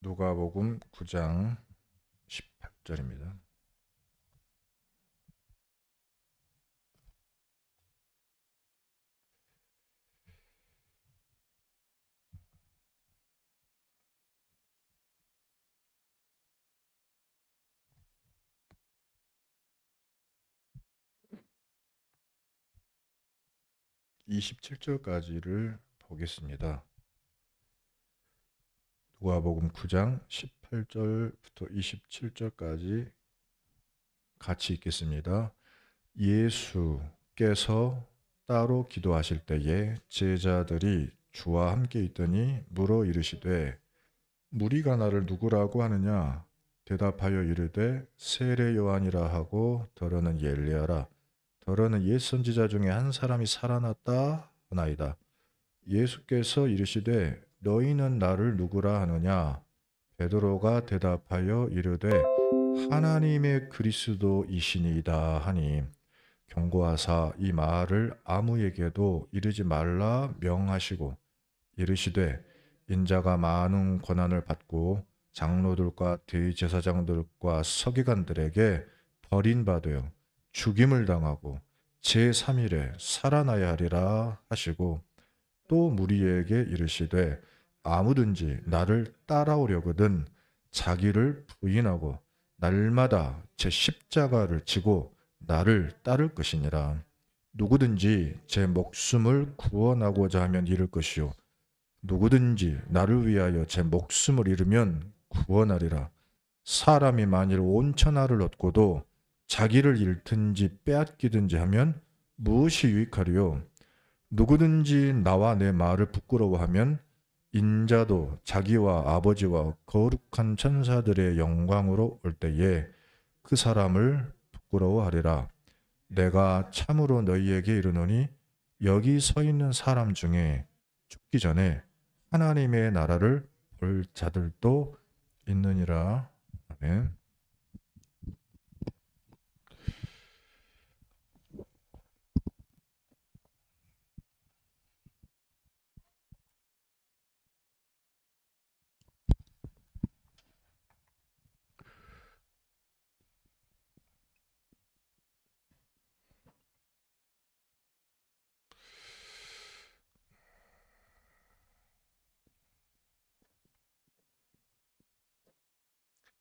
누가복음 9장 18절입니다. 이십칠 절까지를 보겠습니다. 누가복음 9장 18절부터 27절까지 같이 읽겠습니다. 예수께서 따로 기도하실 때에 제자들이 주와 함께 있더니 물어 이르시되 무리가 나를 누구라고 하느냐? 대답하여 이르되 세례 요한이라 하고 더러는 엘리야라 더러는 옛 선지자 중에 한 사람이 살아났다 하나이다. 예수께서 이르시되 너희는 나를 누구라 하느냐? 베드로가 대답하여 이르되 하나님의 그리스도이시니이다 하니 경고하사 이 말을 아무에게도 이르지 말라 명하시고 이르시되 인자가 많은 고난을 받고 장로들과 대제사장들과 서기관들에게 버림받아 죽임을 당하고 제3일에 살아나야 하리라 하시고 또 무리에게 이르시되 아무든지 나를 따라오려거든 자기를 부인하고 날마다 제 십자가를 지고 나를 따를 것이니라. 누구든지 제 목숨을 구원하고자 하면 잃을 것이요 누구든지 나를 위하여 제 목숨을 잃으면 구원하리라. 사람이 만일 온 천하를 얻고도 자기를 잃든지 빼앗기든지 하면 무엇이 유익하리요? 누구든지 나와 내 말을 부끄러워하면 인자도 자기와 아버지와 거룩한 천사들의 영광으로 올 때에 그 사람을 부끄러워하리라. 내가 참으로 너희에게 이르노니 여기 서 있는 사람 중에 죽기 전에 하나님의 나라를 볼 자들도 있느니라. 아멘.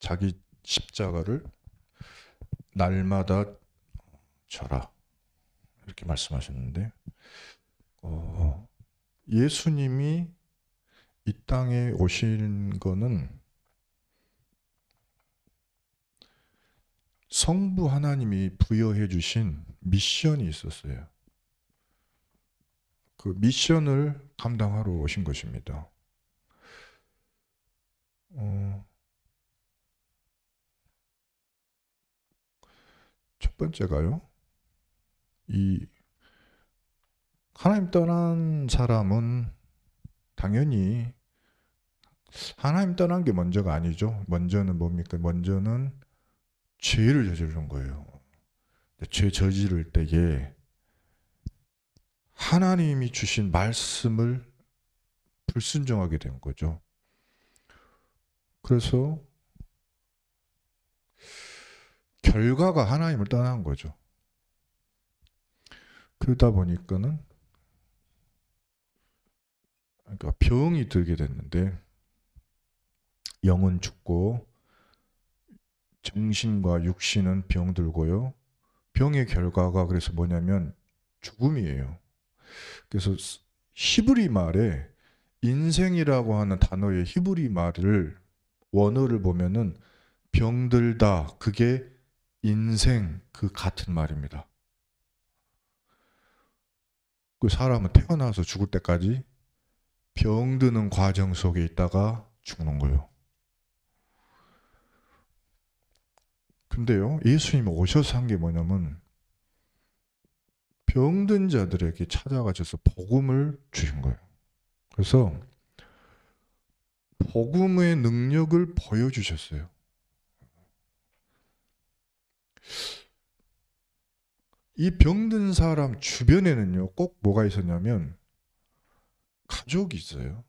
자기 십자가를 날마다 져라. 이렇게 말씀하셨는데 예수님이 이 땅에 오신 거는 성부 하나님이 부여해 주신 미션이 있었어요. 그 미션을 감당하러 오신 것입니다. 첫 번째가요. 이 하나님 떠난 사람은 당연히 하나님 떠난 게 먼저가 아니죠. 먼저는 뭡니까? 먼저는 죄를 저지른 거예요. 죄 저지를 때에 하나님이 주신 말씀을 불순종하게 된 거죠. 그래서 결과가 하나님을 떠난 거죠. 그러다 보니까는 그러니까 병이 들게 됐는데 영은 죽고 정신과 육신은 병들고요. 병의 결과가 그래서 뭐냐면 죽음이에요. 그래서 히브리 말에 인생이라고 하는 단어의 히브리 말을 원어를 보면은 병들다 그게 인생 그 같은 말입니다. 그 사람은 태어나서 죽을 때까지 병드는 과정 속에 있다가 죽는 거예요. 근데요, 예수님이 오셔서 한 게 뭐냐면 병든 자들에게 찾아가셔서 복음을 주신 거예요. 그래서 복음의 능력을 보여주셨어요. 이 병든 사람 주변에는요, 꼭 뭐가 있었냐면 가족이 있어요.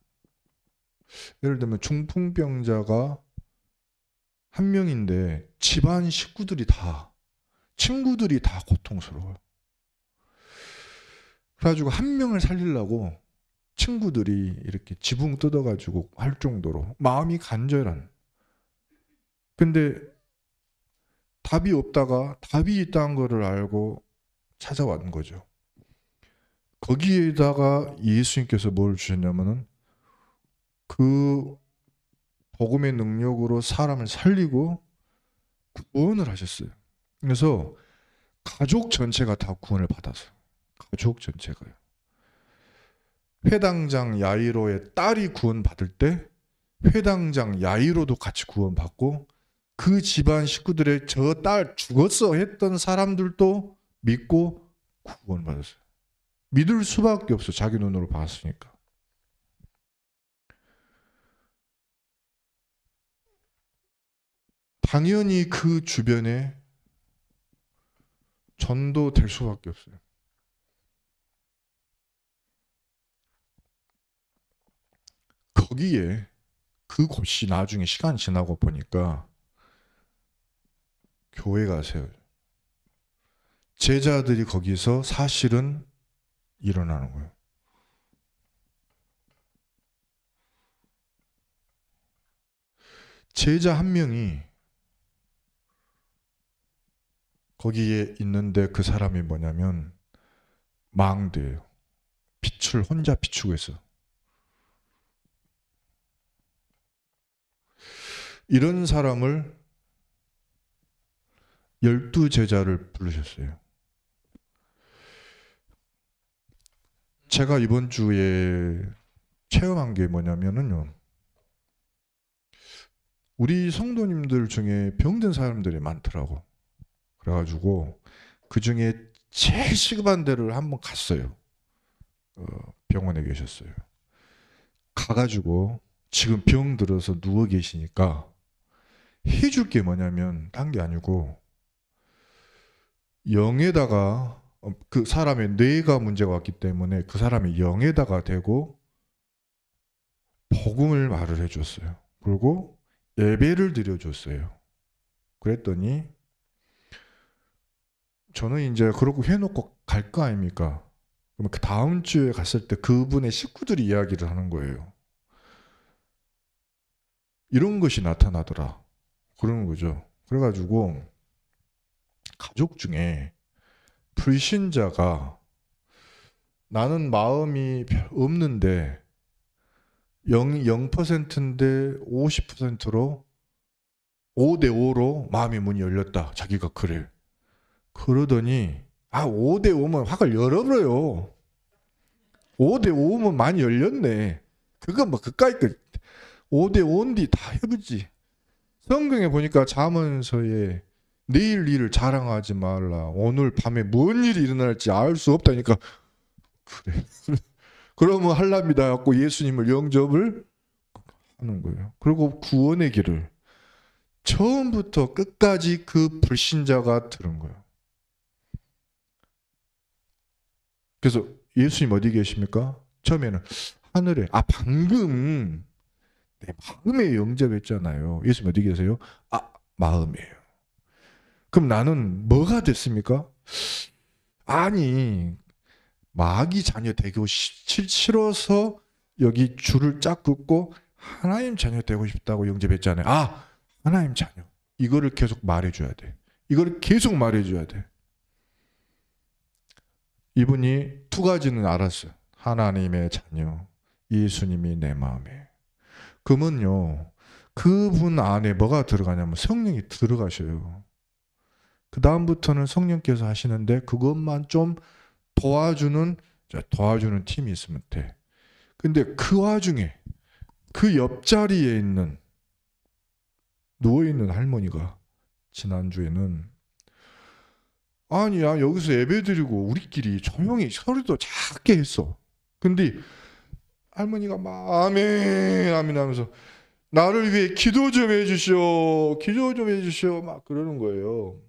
예를 들면 중풍병자가 한 명인데 집안 식구들이 다, 친구들이 다 고통스러워요. 그래가지고 한 명을 살리려고 친구들이 이렇게 지붕 뜯어가지고 할 정도로 마음이 간절한. 근데 답이 없다가 답이 있다는 거를 알고 찾아왔는 거죠. 거기에다가 예수님께서 뭘 주셨냐면은 그 복음의 능력으로 사람을 살리고 구원을 하셨어요. 그래서 가족 전체가 다 구원을 받았어요. 가족 전체가요. 회당장 야이로의 딸이 구원받을 때 회당장 야이로도 같이 구원받고 그 집안 식구들의 저 딸 죽었어 했던 사람들도 믿고 구원받았어요. 믿을 수밖에 없어. 자기 눈으로 봤으니까. 당연히 그 주변에 전도될 수밖에 없어요. 거기에 그곳이 나중에 시간 지나고 보니까 교회가 세워요. 제자들이 거기서 사실은 일어나는 거예요. 제자 한 명이 거기에 있는데 그 사람이 뭐냐면 망대예요. 빛을 혼자 비추고 있어요. 이런 사람을 12제자를 부르셨어요. 제가 이번 주에 체험한 게 뭐냐면요. 우리 성도님들 중에 병든 사람들이 많더라고. 그래가지고 그 중에 제일 시급한 데를 한번 갔어요. 병원에 계셨어요. 가가지고 지금 병 들어서 누워 계시니까 해줄 게 뭐냐면 딴 게 아니고 영에다가 그 사람의 뇌가 문제가 왔기 때문에 그 사람의 영에다가 대고 복음을 말을 해줬어요. 그리고 예배를 드려줬어요. 그랬더니 저는 이제 그러고 해놓고 갈 거 아닙니까? 그러면 그 다음 주에 갔을 때 그분의 식구들이 이야기를 하는 거예요. 이런 것이 나타나더라. 그러는 거죠. 그래가지고 가족 중에 불신자가 나는 마음이 없는데 0%인데 50%로 5대5로 마음의 문이 열렸다. 자기가 그래. 그러더니 5대5면 확을 열어버려요. 5대5면 많이 열렸네. 그거 뭐 그까이 5대5인데 다 해보지. 성경에 보니까 잠언서에 내일 일을 자랑하지 말라. 오늘 밤에 뭔 일이 일어날지 알 수 없다니까. 그래. 그러면 할랍니다 갖고 예수님을 영접을 하는 거예요. 그리고 구원의 길을 처음부터 끝까지 그 불신자가 들은 거예요. 그래서 예수님 어디 계십니까? 처음에는 하늘에. 방금 내 마음에 영접했잖아요. 예수님 어디 계세요? 마음이에요. 그럼 나는 뭐가 됐습니까? 아니 마귀 자녀 되고 싫어서 여기 줄을 쫙 긋고 하나님 자녀 되고 싶다고 영접했잖아요. 하나님 자녀. 이거를 계속 말해줘야 돼. 이거를 계속 말해줘야 돼. 이분이 두 가지는 알았어요. 하나님의 자녀, 예수님이 내 마음에. 그러면요, 그분 안에 뭐가 들어가냐면 성령이 들어가셔요. 그 다음부터는 성령께서 하시는데 그것만 좀 도와주는 팀이 있으면 돼. 근데 그 와중에 그 옆자리에 있는 누워있는 할머니가 지난주에는 아니야 여기서 예배드리고 우리끼리 조용히 소리도 작게 했어. 근데 할머니가 막 아멘 아멘 하면서 나를 위해 기도 좀 해주시오 기도 좀 해주시오 막 그러는 거예요.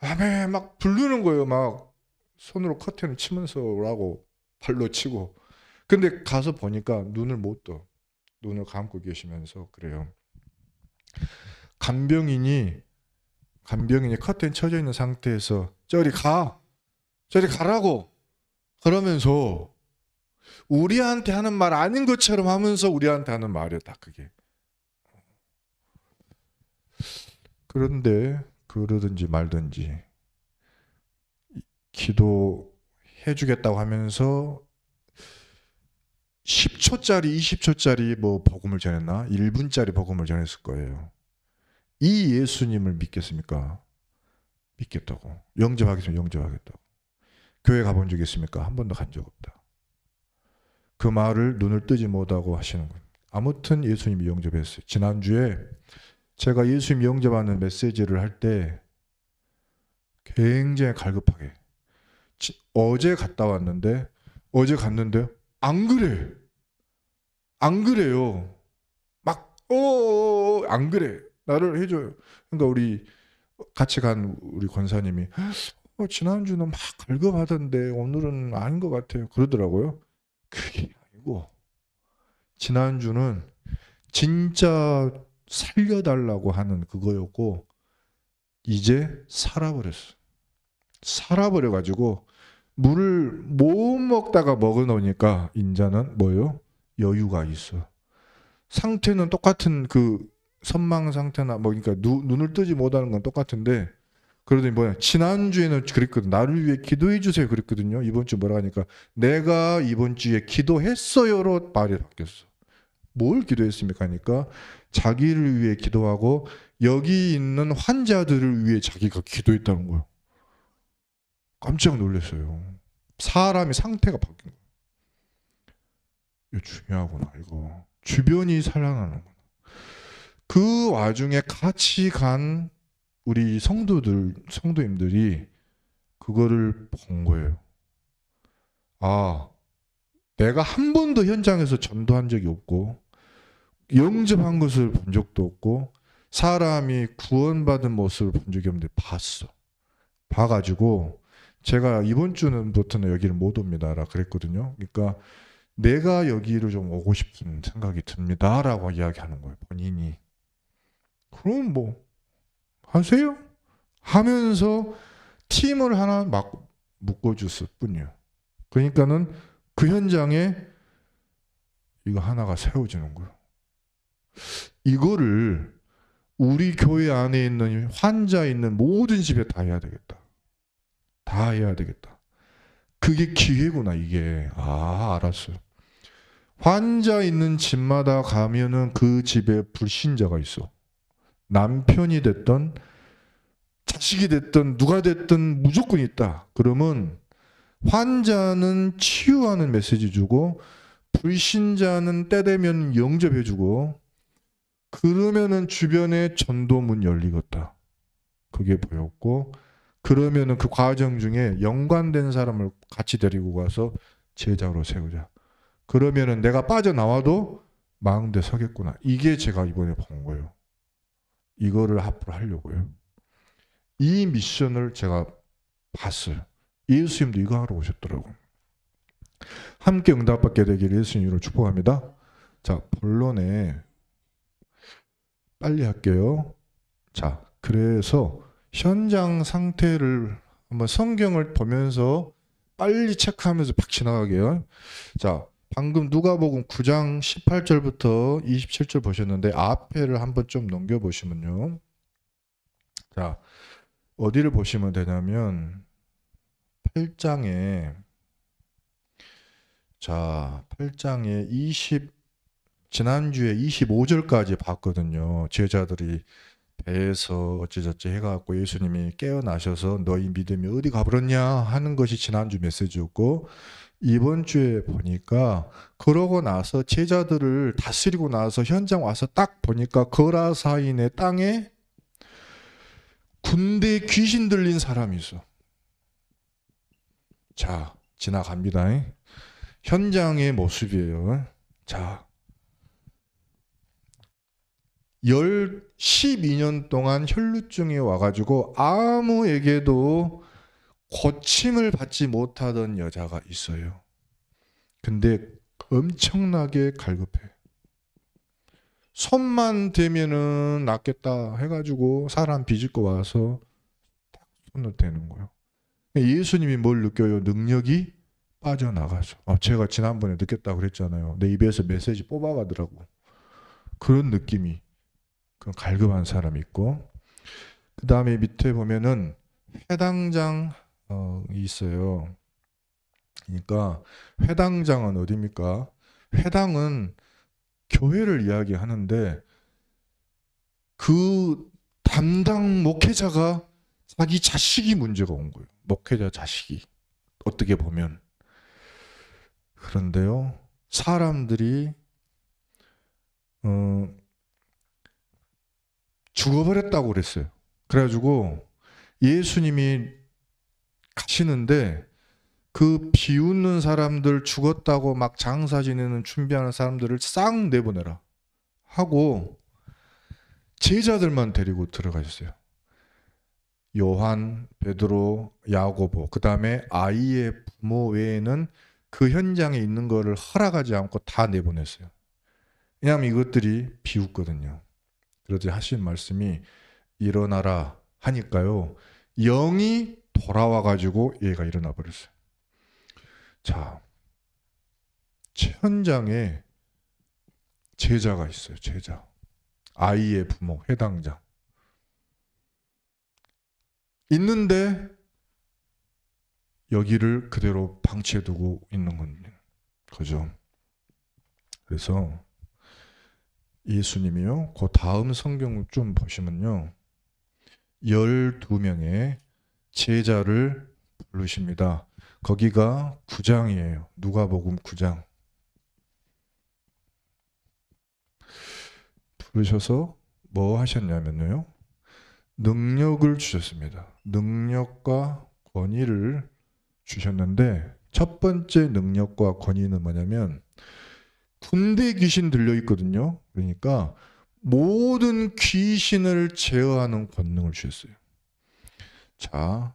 아멘 막 부르는 거예요. 막 손으로 커튼을 치면서라고 발로 치고. 근데 가서 보니까 눈을 못 떠. 눈을 감고 계시면서 그래요. 간병인이 커튼 쳐져 있는 상태에서 저리 가라고 그러면서 우리한테 하는 말 아닌 것처럼 하면서 우리한테 하는 말이었다 그게. 그런데 그러든지 말든지 기도해 주겠다고 하면서 10초짜리 20초짜리 뭐 복음을 전했나? 1분짜리 복음을 전했을 거예요. 이 예수님을 믿겠습니까? 믿겠다고. 영접하겠으면 영접하겠다고. 교회 가본 적 있습니까? 한 번도 간 적 없다. 그 말을 눈을 뜨지 못하고 하시는 거예요. 아무튼 예수님이 영접했어요. 지난주에 제가 예수님 영접하는 메시지를 할 때 굉장히 갈급하게 어제 갔는데 안 그래요. 막 안 그래. 나를 해줘요. 그러니까 우리 같이 간 우리 권사님이 지난주는 막 갈급하던데 오늘은 아닌 것 같아요. 그러더라고요. 그게 아니고 지난주는 진짜 살려달라고 하는 그거였고 이제 살아버려가지고 물을 못 먹다가 먹어놓으니까 인자는 뭐예요? 여유가 있어. 상태는 똑같은 그 선망 상태나 뭐 그러니까 눈을 뜨지 못하는 건 똑같은데 그러더니 뭐야? 지난주에는 그랬거든. 나를 위해 기도해 주세요 그랬거든요. 이번 주 뭐라 하니까 내가 이번 주에 기도했어요로 말이 바뀌었어. 뭘 기도했습니까? 하니까 자기를 위해 기도하고 여기 있는 환자들을 위해 자기가 기도했다는 거예요. 깜짝 놀랐어요. 사람의 상태가 바뀐 거예요. 이거 중요하구나. 이거 주변이 살아나는구나. 그 와중에 같이 간 우리 성도님들이 그거를 본 거예요. 아, 내가 한 번도 현장에서 전도한 적이 없고 영접한 것을 본 적도 없고 사람이 구원받은 모습을 본 적이 없는데 봤어. 봐가지고 제가 이번 주는부터는 여기를 못 옵니다라 그랬거든요. 그러니까 내가 여기를 좀 오고 싶은 생각이 듭니다라고 이야기하는 거예요. 본인이. 그럼 뭐 하세요? 하면서 팀을 하나 막 묶어줬을 뿐이에요. 그러니까는 그 현장에 이거 하나가 세워지는 거예요. 이거를 우리 교회 안에 있는 환자 있는 모든 집에 다 해야 되겠다. 다 해야 되겠다. 그게 기회구나 이게. 아, 알았어요. 환자 있는 집마다 가면은 그 집에 불신자가 있어. 남편이 됐든 자식이 됐든 누가 됐든 무조건 있다. 그러면 환자는 치유하는 메시지 주고 불신자는 때 되면 영접해 주고 그러면은 주변에 전도문 열리겠다. 그게 보였고 그러면은 그 과정 중에 연관된 사람을 같이 데리고 가서 제자로 세우자. 그러면은 내가 빠져나와도 마음대 서겠구나. 이게 제가 이번에 본 거예요. 이거를 앞으로 하려고요. 이 미션을 제가 봤어요. 예수님도 이거 하러 오셨더라고요. 함께 응답받게 되기를 예수님으로 축복합니다. 자, 본론에 빨리 할게요. 자, 그래서 현장 상태를 한번 성경을 보면서 빨리 체크하면서 팍 지나가게요. 자, 방금 누가복음 9장 18절부터 27절 보셨는데 앞에를 한번 좀 넘겨보시면요. 자, 어디를 보시면 되냐면 8장에 자, 8장에 지난주에 25절까지 봤거든요. 제자들이 배에서 어찌저찌 해갖고 예수님이 깨어나셔서 너희 믿음이 어디 가버렸냐 하는 것이 지난주 메시지였고 이번 주에 보니까 그러고 나서 제자들을 다스리고 나서 현장 와서 딱 보니까 거라사인의 땅에 군대에 귀신 들린 사람이 있어. 자, 지나갑니다. 현장의 모습이에요. 자, 12년 동안 혈루증에 와가지고 아무에게도 고침을 받지 못하던 여자가 있어요. 근데 엄청나게 갈급해. 손만 대면은 낫겠다 해가지고 사람 비집고 와서 딱 손을 대는 거예요. 예수님이 뭘 느껴요? 능력이 빠져나가서. 제가 지난번에 느꼈다고 그랬잖아요. 내 입에서 메시지 뽑아가더라고. 그런 느낌이. 그런 갈급한 사람이 있고, 그 다음에 밑에 보면은 회당장 있어요. 그러니까 회당장은 어디입니까? 회당은 교회를 이야기하는데 그 담당 목회자가 자기 자식이 문제가 온 거예요. 목회자 자식이. 어떻게 보면. 그런데요, 사람들이 죽어버렸다고 그랬어요. 그래가지고 예수님이 가시는데 그 비웃는 사람들, 죽었다고 막 장사 지내는 준비하는 사람들을 싹 내보내라 하고 제자들만 데리고 들어가셨어요. 요한, 베드로, 야고보, 그 다음에 아이의 부모 외에는 그 현장에 있는 거를 허락하지 않고 다 내보냈어요. 왜냐하면 이것들이 비웃거든요. 그러지 하신 말씀이 일어나라 하니까요, 영이 돌아와가지고 얘가 일어나 버렸어요. 자, 현장에 제자가 있어요. 제자. 아이의 부모, 회당장. 있는데 여기를 그대로 방치해두고 있는 겁니다. 그죠? 그래서 예수님이요, 그 다음 성경을 좀 보시면요, 12명의 제자를 부르십니다. 거기가 9장이에요. 누가복음 9장. 부르셔서 뭐 하셨냐면요, 능력을 주셨습니다. 능력과 권위를 주셨는데, 첫 번째 능력과 권위는 뭐냐면 군대 귀신 들려 있거든요. 그러니까 모든 귀신을 제어하는 권능을 주셨어요. 자,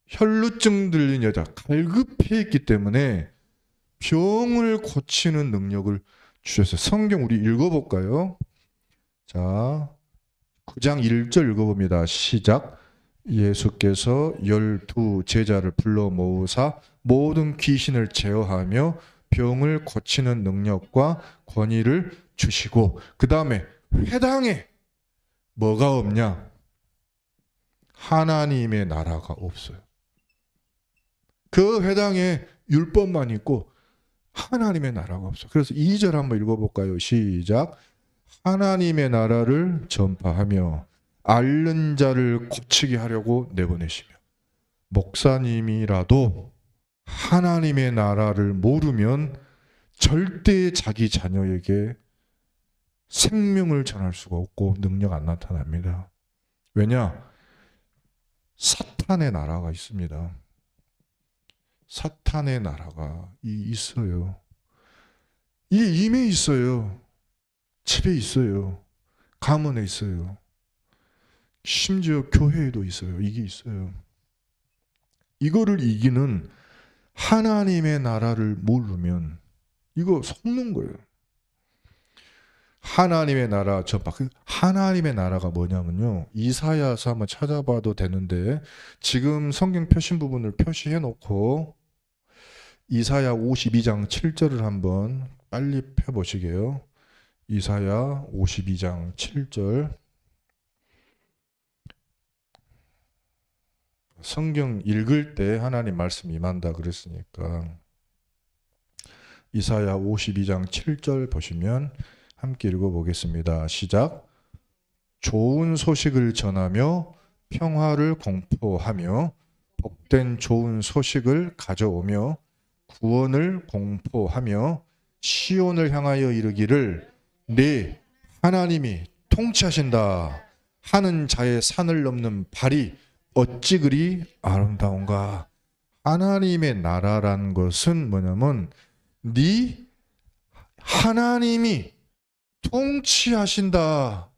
혈루증 들린 여자, 갈급해했기 때문에 병을 고치는 능력을 주셨어요. 성경 우리 읽어볼까요? 자, 9장 1절 읽어봅니다. 시작. 예수께서 12 제자를 불러 모으사 모든 귀신을 제어하며 병을 고치는 능력과 권위를 주시고, 그 다음에 회당에 뭐가 없냐? 하나님의 나라가 없어요. 그 회당에 율법만 있고 하나님의 나라가 없어요. 그래서 2절 한번 읽어볼까요? 시작. 하나님의 나라를 전파하며 앓는 자를 고치게 하려고 내보내시며. 목사님이라도 하나님의 나라를 모르면 절대 자기 자녀에게 생명을 전할 수가 없고 능력 안 나타납니다. 왜냐? 사탄의 나라가 있습니다. 사탄의 나라가 있어요. 이게 임에 있어요. 집에 있어요. 가문에 있어요. 심지어 교회에도 있어요. 이게 있어요. 이거를 이기는 하나님의 나라를 모르면 이거 속는 거예요. 하나님의 나라 전파. 하나님의 나라가 뭐냐면요, 이사야서 한번 찾아봐도 되는데 지금 성경 표신 부분을 표시해 놓고 이사야 52장 7절을 한번 빨리 펴보시게요. 이사야 52장 7절. 성경 읽을 때 하나님 말씀 임한다 그랬으니까 이사야 52장 7절 보시면 함께 읽어보겠습니다. 시작. 좋은 소식을 전하며 평화를 공포하며 복된 좋은 소식을 가져오며 구원을 공포하며 시온을 향하여 이르기를 네 하나님이 통치하신다 하는 자의 산을 넘는 발이 어찌 그리 아름다운가. 하나님의 나라란 것은 뭐냐면 네 하나님이 통치하신다.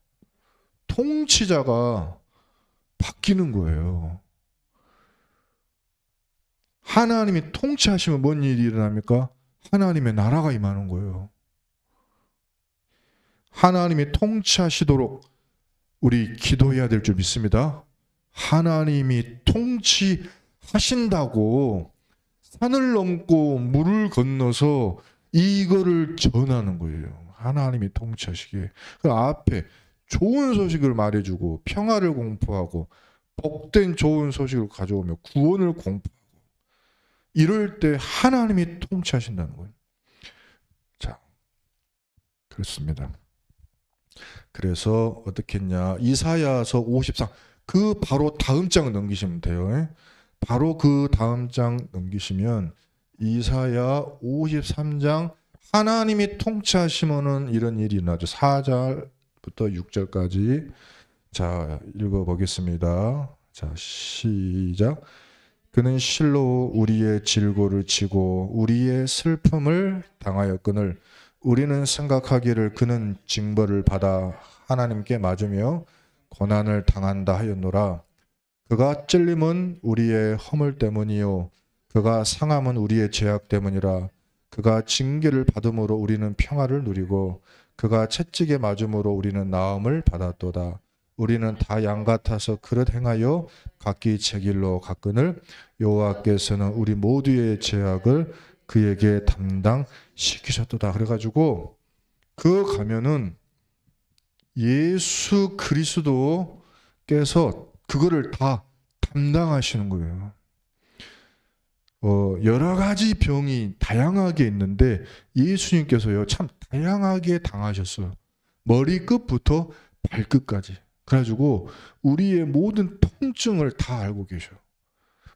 통치자가 바뀌는 거예요. 하나님이 통치하시면 뭔 일이 일어납니까? 하나님의 나라가 임하는 거예요. 하나님이 통치하시도록 우리 기도해야 될 줄 믿습니다. 하나님이 통치하신다고 산을 넘고 물을 건너서 이거를 전하는 거예요. 하나님이 통치하시기에. 그 앞에 좋은 소식을 말해주고 평화를 공포하고 복된 좋은 소식을 가져오며 구원을 공포하고 이럴 때 하나님이 통치하신다는 거예요. 자, 그렇습니다. 그래서 어떻게 했냐, 이사야서 53 그 바로 다음 장 넘기시면 돼요. 바로 그 다음 장 넘기시면 이사야 53장 하나님이 통치하시면은 이런 일이 일어나죠. 4절부터 6절까지. 자, 읽어보겠습니다. 자, 시작. 그는 실로 우리의 질고를 지고 우리의 슬픔을 당하였거늘 우리는 생각하기를 그는 징벌을 받아 하나님께 맞으며 고난을 당한다 하였노라. 그가 찔림은 우리의 허물 때문이요 그가 상함은 우리의 죄악 때문이라. 그가 징계를 받음으로 우리는 평화를 누리고 그가 채찍에 맞음으로 우리는 나음을 받았도다. 우리는 다 양 같아서 그릇 행하여 각기 제 길로 갔거늘 여호와께서는 우리 모두의 죄악을 그에게 담당시키셨도다. 그래가지고 그 가면은 예수 그리스도께서 그거를 다 담당하시는 거예요. 여러 가지 병이 다양하게 있는데 예수님께서요 참 다양하게 당하셨어요. 머리끝부터 발끝까지. 그래가지고 우리의 모든 통증을 다 알고 계셔요.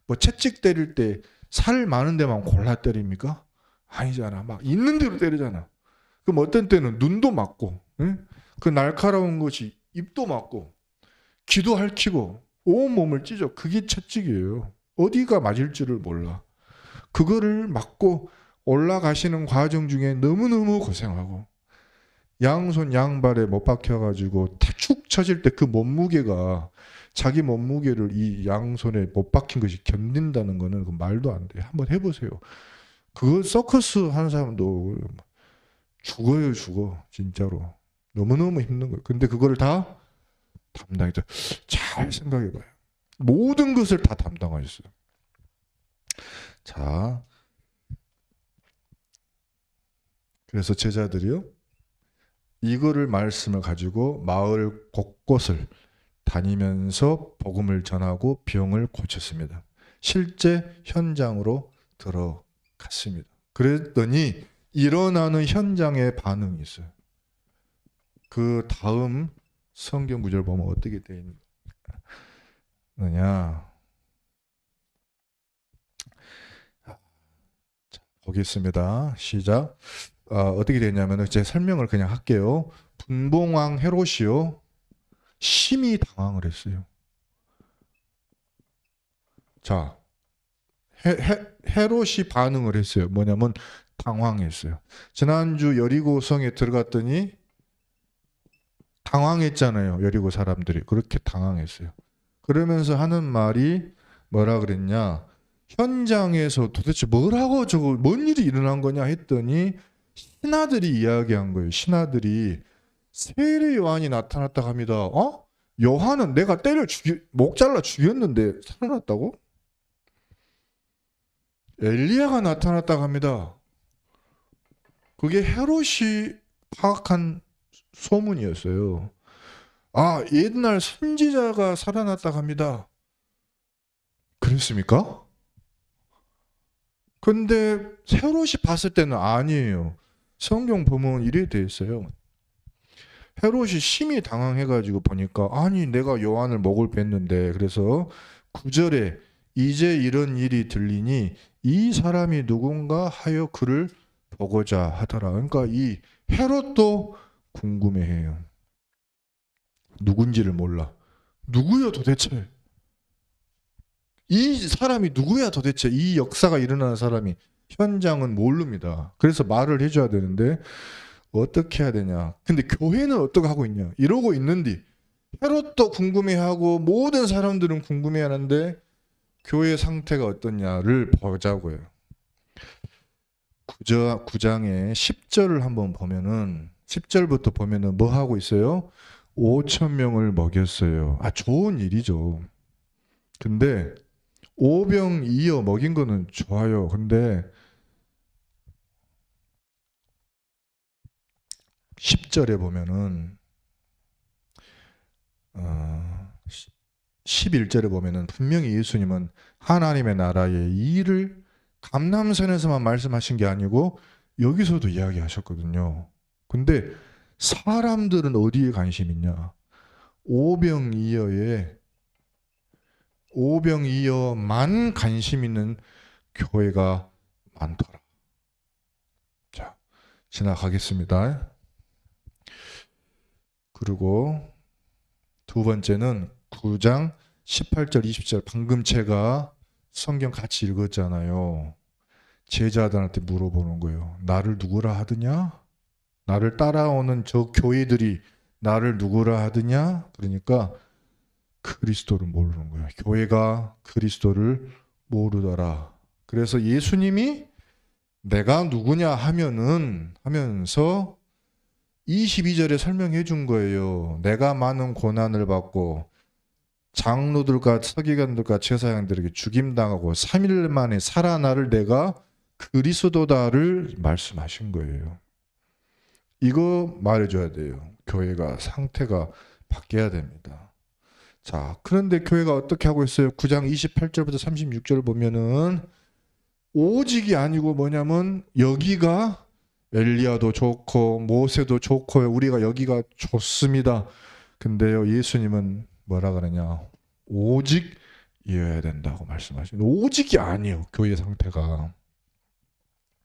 뭐 채찍 때릴 때 살 많은 데만 골라 때립니까? 아니잖아. 막 있는 대로 때리잖아. 그럼 어떤 때는 눈도 맞고, 응? 그 날카로운 것이 입도 맞고, 귀도 핥히고, 온 몸을 찢어. 그게 채찍이에요. 어디가 맞을지를 몰라. 그거를 맞고 올라가시는 과정 중에 너무너무 고생하고 양손 양발에 못 박혀가지고 축 처질 때 그 몸무게가 자기 몸무게를 이 양손에 못 박힌 것이 견딘다는 거는 그 말도 안 돼요. 한번 해보세요. 그거 서커스 하는 사람도 죽어요, 죽어. 진짜로. 너무너무 힘든 거예요. 근데 그거를 다 담당했죠. 잘 생각해봐요. 모든 것을 다 담당하셨어요. 자, 그래서 제자들이요 이거를 말씀을 가지고 마을 곳곳을 다니면서 복음을 전하고 병을 고쳤습니다. 실제 현장으로 들어갔습니다. 그랬더니 일어나는 현장의 반응이 있어요. 그 다음 성경 구절 보면 어떻게 되어 있느냐. 보겠습니다. 시작. 어떻게 되냐면 제 설명을 그냥 할게요. 분봉왕 헤롯이요 심히 당황을 했어요. 자, 헤롯이 반응을 했어요. 뭐냐면 당황했어요. 지난주 여리고성에 들어갔더니 당황했잖아요. 여리고 사람들이 그렇게 당황했어요. 그러면서 하는 말이 뭐라 그랬냐? 현장에서 도대체 뭐라고 저거 뭔 일이 일어난 거냐 했더니 신하들이 이야기한 거예요. 신하들이 세례 요한이 나타났다고 합니다. 요한은 내가 목 잘라 죽였는데 살아났다고? 엘리야가 나타났다고 합니다. 그게 헤롯이 파악한 소문이었어요. 옛날 선지자가 살아났다고 합니다. 그랬습니까? 근데 헤롯이 봤을 때는 아니에요. 성경 보면 이래 돼 있어요. 헤롯이 심히 당황해가지고 보니까 아니 내가 요한을 목을 뺐는데 그래서 9절에 이제 이런 일이 들리니 이 사람이 누군가 하여 그를 보고자 하더라. 그러니까 이 헤롯도 궁금해해요. 누군지를 몰라. 누구요 도대체? 이 사람이 누구야 도대체? 이 역사가 일어나는 사람이 현장은 모릅니다. 그래서 말을 해줘야 되는데 어떻게 해야 되냐. 근데 교회는 어떻게 하고 있냐. 이러고 있는데 헤롯도 궁금해하고 모든 사람들은 궁금해하는데 교회 상태가 어떠냐를 보자고요. 9장의 10절을 한번 보면은 10절부터 보면은 뭐 하고 있어요? 5천 명을 먹였어요. 좋은 일이죠. 근데 오병이어 먹인 거는 좋아요. 근데 10절에 보면은 11절에 보면은 분명히 예수님은 하나님의 나라의 일을 감람산에서만 말씀하신 게 아니고 여기서도 이야기하셨거든요. 근데 사람들은 어디에 관심 있냐? 오병이어만 관심 있는 교회가 많더라. 자, 지나가겠습니다. 그리고 두 번째는 9장 18절 20절 방금 제가 성경 같이 읽었잖아요. 제자들한테 물어보는 거예요. 나를 누구라 하느냐? 나를 따라오는 저 교회들이 나를 누구라 하느냐? 그러니까 그리스도를 모르는 거예요. 교회가 그리스도를 모르더라. 그래서 예수님이 내가 누구냐 하면서 22절에 설명해 준 거예요. 내가 많은 고난을 받고 장로들과 서기관들과 제사장들에게 죽임당하고 3일 만에 살아나를 내가 그리스도다를 말씀하신 거예요. 이거 말해줘야 돼요. 교회가 상태가 바뀌어야 됩니다. 자, 그런데 교회가 어떻게 하고 있어요? 9장 28절부터 36절 보면은 오직이 아니고 뭐냐면 여기가 엘리야도 좋고 모세도 좋고 우리가 여기가 좋습니다. 근데요, 예수님은 뭐라 그러냐? 오직이어야 된다고 말씀하시는. 오직이 아니에요. 교회 상태가.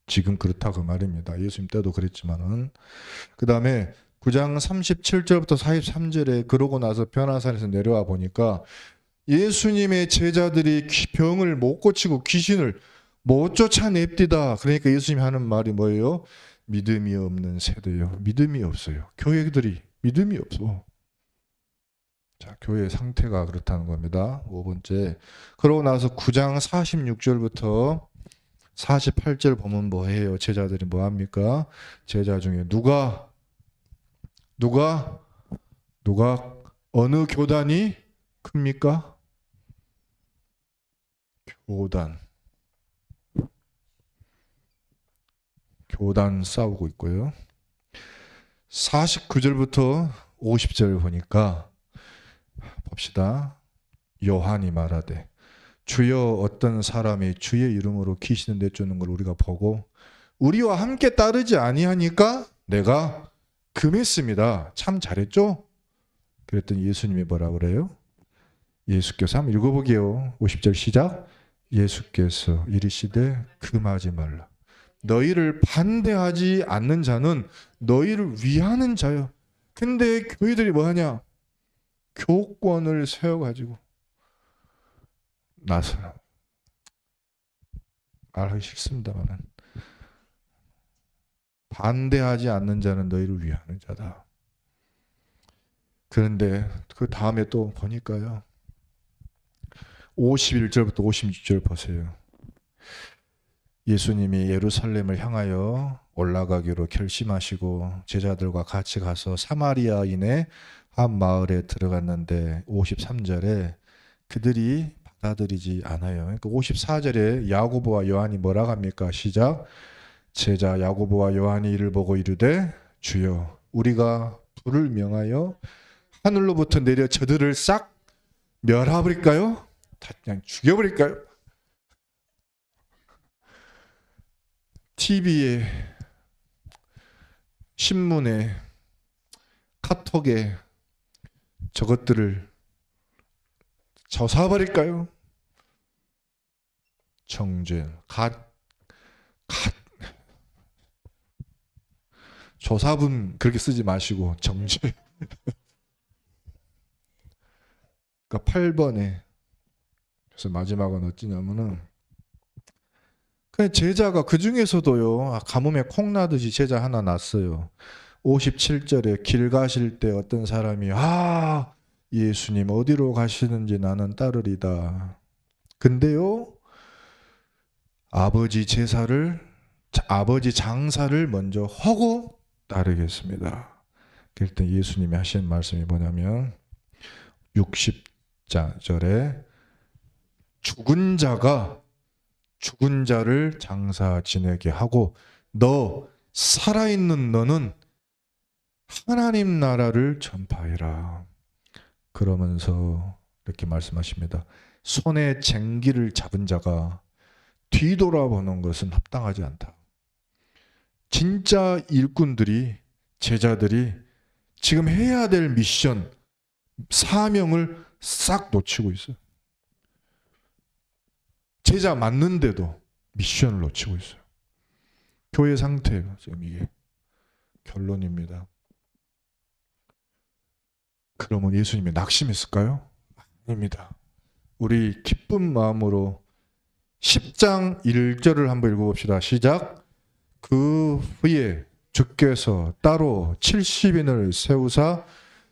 지금 그렇다 그 말입니다. 예수님 때도 그랬지만은. 그 다음에 9장 37절부터 43절에 그러고 나서 변화산에서 내려와 보니까 예수님의 제자들이 병을 못 고치고 귀신을 못 쫓아냅디다. 그러니까 예수님이 하는 말이 뭐예요? 믿음이 없는 세대요. 믿음이 없어요. 교회들이 믿음이 없어. 자, 교회의 상태가 그렇다는 겁니다. 5번째. 그러고 나서 9장 46절부터 48절 보면 뭐해요? 제자들이 뭐합니까? 제자 중에 누가 어느 교단이 큽니까? 교단 싸우고 있고요. 49절부터 50절 보니까 봅시다. 요한이 말하되 주여 어떤 사람이 주의 이름으로 귀신을 내쫓는 걸 우리가 보고 우리와 함께 따르지 아니하니까 내가 금했습니다. 참 잘했죠? 그랬더니 예수님이 뭐라 그래요? 예수께서 한번 읽어보게요. 50절 시작. 예수께서 이르시되 금하지 말라. 너희를 반대하지 않는 자는 너희를 위하는 자요. 근데 교회들이 뭐하냐? 교권을 세워가지고 나서는 말하기 싫습니다만 반대하지 않는 자는 너희를 위하는 자다. 그런데 그 다음에 또 보니까요. 51절부터 56절 보세요. 예수님이 예루살렘을 향하여 올라가기로 결심하시고 제자들과 같이 가서 사마리아인의 한 마을에 들어갔는데 53절에 그들이 받아들이지 않아요. 그러니까 54절에 야고보와 요한이 뭐라고 합니까? 시작. 제자 야고보와 요한이 이를 보고 이르되 주여 우리가 불을 명하여 하늘로부터 내려 저들을 싹 멸해버릴까요? 다 그냥 죽여버릴까요? TV에 신문에 카톡에 저것들을 조사버릴까요? 정죄, 조사분 그렇게 쓰지 마시고 정죄. 그러니까 8번에 그래서 마지막은 어찌냐면은 그냥 제자가 그 중에서도요 가뭄에 콩나듯이 제자 하나 났어요. 57절에 길 가실 때 어떤 사람이 예수님 어디로 가시는지 나는 따르리다. 근데요 아버지 장사를 먼저 하고 따르겠습니다. 그럴 때 예수님이 하신 말씀이 뭐냐면 60절에 죽은 자가 죽은 자를 장사 지내게 하고 너 살아있는 너는 하나님 나라를 전파해라. 그러면서 이렇게 말씀하십니다. 손에 쟁기를 잡은 자가 뒤돌아보는 것은 합당하지 않다. 진짜 일꾼들이, 제자들이 지금 해야 될 미션, 사명을 싹 놓치고 있어요. 제자 맞는데도 미션을 놓치고 있어요. 교회 상태예요. 지금 이게 결론입니다. 그러면 예수님이 낙심했을까요? 아닙니다. 우리 기쁜 마음으로 10장 1절을 한번 읽어봅시다. 시작. 그 후에 주께서 따로 70인을 세우사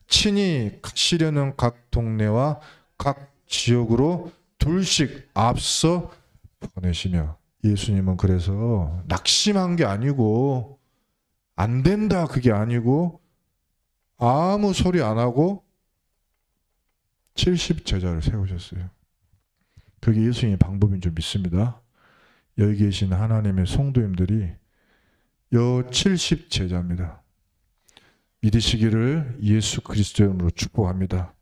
친히 가시려는 각 동네와 각 지역으로 둘씩 앞서 보내시며, 예수님은 그래서 낙심한 게 아니고 안 된다 그게 아니고 아무 소리 안 하고 70제자를 세우셨어요. 그게 예수님의 방법인 줄 믿습니다. 여기 계신 하나님의 성도님들이 여 70제자입니다. 믿으시기를 예수 그리스도 이름으로 축복합니다.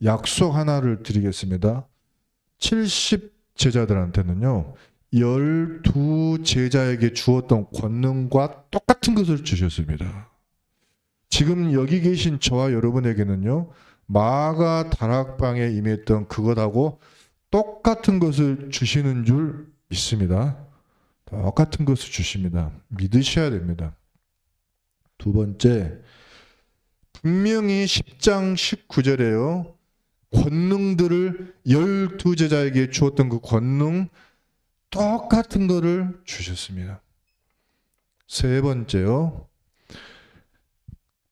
약속 하나를 드리겠습니다. 70제자들한테는요 12제자에게 주었던 권능과 똑같은 것을 주셨습니다. 지금 여기 계신 저와 여러분에게는요 마가 다락방에 임했던 그것하고 똑같은 것을 주시는 줄 믿습니다. 똑같은 것을 주십니다. 믿으셔야 됩니다. 두 번째, 분명히 10장 19절에요 권능들을 12제자에게 주었던 그 권능 똑같은 것을 주셨습니다. 세 번째요,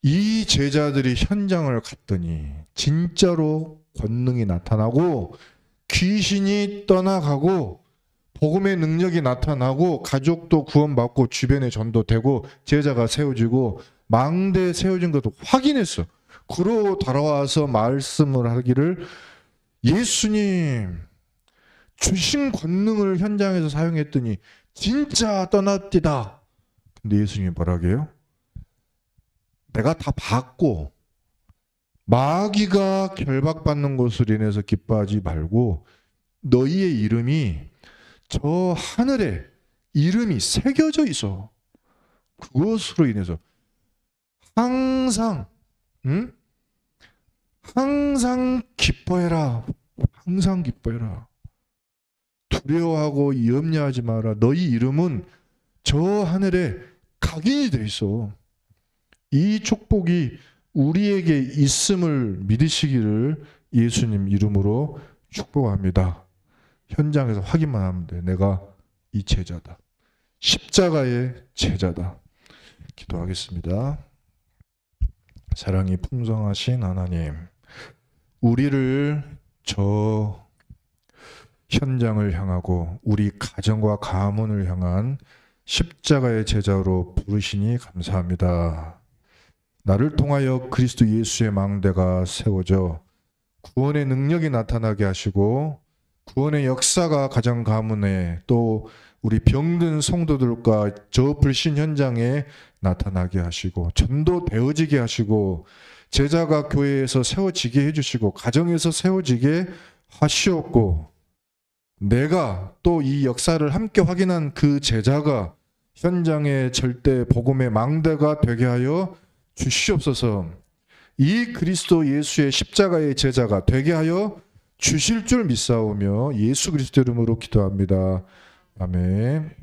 이 제자들이 현장을 갔더니 진짜로 권능이 나타나고 귀신이 떠나가고 복음의 능력이 나타나고 가족도 구원받고 주변에 전도되고 제자가 세워지고 망대 세워진 것도 확인했어. 그러고 돌아와서 말씀을 하기를 예수님 주신 권능을 현장에서 사용했더니 진짜 떠났디다. 근데 예수님이 뭐라고 해요? 내가 다 봤고 마귀가 결박받는 것으로 인해서 기뻐하지 말고 너희의 이름이 저 하늘에 이름이 새겨져 있어. 그것으로 인해서 항상 항상 기뻐해라. 항상 기뻐해라. 두려워하고 염려하지 마라. 너희 이름은 저 하늘에 각인이 돼 있어. 이 축복이 우리에게 있음을 믿으시기를 예수님 이름으로 축복합니다. 현장에서 확인만 하면 돼. 내가 이 제자다. 십자가의 제자다. 기도하겠습니다. 사랑이 풍성하신 하나님, 우리를 저 현장을 향하고 우리 가정과 가문을 향한 십자가의 제자로 부르시니 감사합니다. 나를 통하여 그리스도 예수의 망대가 세워져 구원의 능력이 나타나게 하시고 구원의 역사가 가정 가문에 또 우리 병든 성도들과 저 불신 현장에 나타나게 하시고 전도되어지게 하시고 제자가 교회에서 세워지게 해주시고 가정에서 세워지게 하시옵고 내가 또 이 역사를 함께 확인한 그 제자가 현장의 절대 복음의 망대가 되게 하여 주시옵소서. 이 그리스도 예수의 십자가의 제자가 되게 하여 주실 줄 믿사오며 예수 그리스도 이름으로 기도합니다. 아멘.